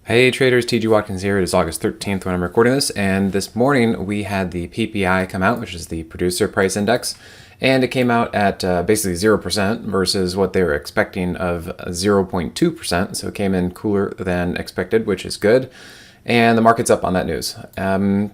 Hey traders, TG Watkins here. It is August 13th when I'm recording this, and this morning we had the PPI come out, which is the Producer Price Index, and it came out at basically 0% versus what they were expecting of 0.2%, so it came in cooler than expected, which is good, and the market's up on that news.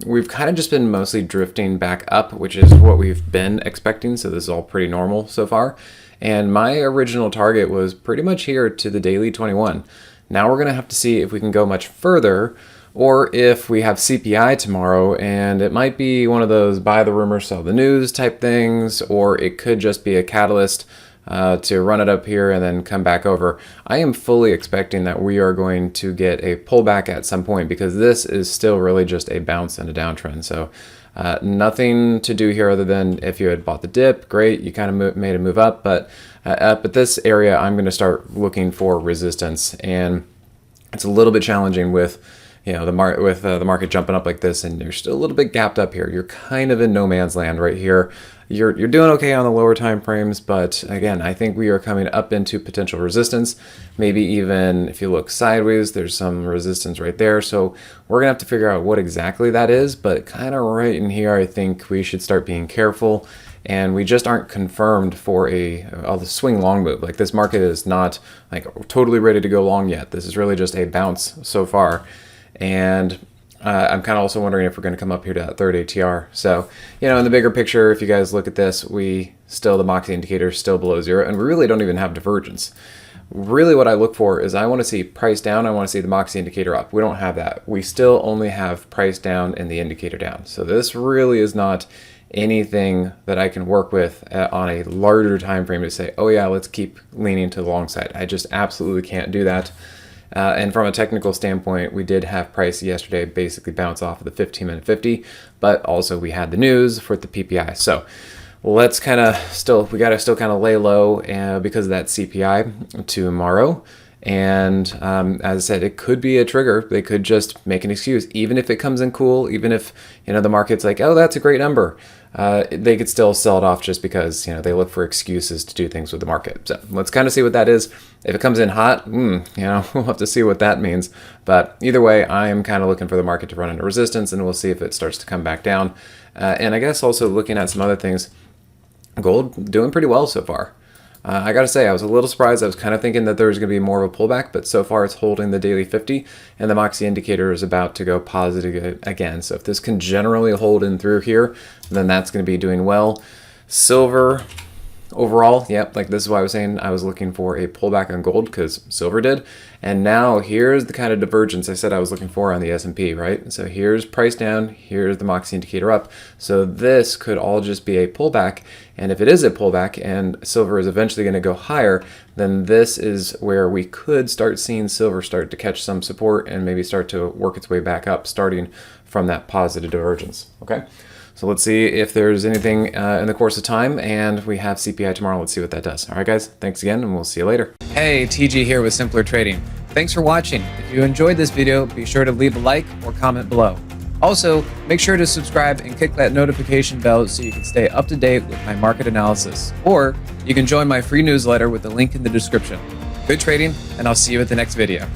We've kind of just been mostly drifting back up, which is what we've been expecting, so this is all pretty normal so far, and my original target was pretty much here to the daily 21. Now we're going to have to see if we can go much further, or if we have CPI tomorrow and it might be one of those buy the rumor, sell the news type things, or it could just be a catalyst to run it up here and then come back over. I am fully expecting that we are going to get a pullback at some point because this is still really just a bounce and a downtrend. So nothing to do here other than if you had bought the dip, great, you kind of made a move up, but up at this area, I'm going to start looking for resistance, and it's a little bit challenging with the market jumping up like this, and you're still a little bit gapped up here. You're kind of in no man's land right here. You're doing okay on the lower time frames, but again, I think we are coming up into potential resistance. Maybe even if you look sideways, there's some resistance right there. So we're gonna have to figure out what exactly that is, but kind of right in here, I think we should start being careful. And we just aren't confirmed for the swing long move. Like, this market is not like totally ready to go long yet. This is really just a bounce so far. And I'm kind of also wondering if we're going to come up here to that third ATR. So, in the bigger picture, if you guys look at this, the Moxie indicator is still below zero, and we really don't even have divergence. Really what I look for is I want to see price down, I want to see the Moxie indicator up. We don't have that. We still only have price down and the indicator down. So this really is not anything that I can work with on a larger time frame to say, oh yeah, let's keep leaning to the long side. I just absolutely can't do that. And from a technical standpoint, we did have price yesterday basically bounce off of the 15-minute 50, but also we had the news for the PPI. So let's we got to still kind of lay low because of that CPI tomorrow. And as I said, it could be a trigger. They could just make an excuse, even if it comes in cool, even if the market's like, oh, that's a great number. They could still sell it off just because they look for excuses to do things with the market. So let's kind of see what that is. If it comes in hot, we'll have to see what that means. But either way, I am kind of looking for the market to run into resistance, and we'll see if it starts to come back down. And I guess also looking at some other things, gold doing pretty well so far. I gotta say, I was a little surprised. I was kind of thinking that there was going to be more of a pullback, but so far it's holding the daily 50, and the Moxie indicator is about to go positive again. So if this can generally hold in through here, then that's going to be doing well. Silver overall, yep, like this is why I was saying I was looking for a pullback on gold because silver did. And now here's the kind of divergence I said I was looking for on the S&P, right? So here's price down, here's the Moxie indicator up. So this could all just be a pullback. And if it is a pullback and silver is eventually going to go higher, then this is where we could start seeing silver start to catch some support and maybe start to work its way back up, starting from that positive divergence, okay? So let's see if there's anything in the course of time, and we have CPI tomorrow. Let's see what that does. All right, guys, thanks again, and we'll see you later. Hey, TG here with Simpler Trading. Thanks for watching. If you enjoyed this video, be sure to leave a like or comment below. Also, make sure to subscribe and click that notification bell so you can stay up to date with my market analysis. Or you can join my free newsletter with the link in the description. Good trading, and I'll see you at the next video.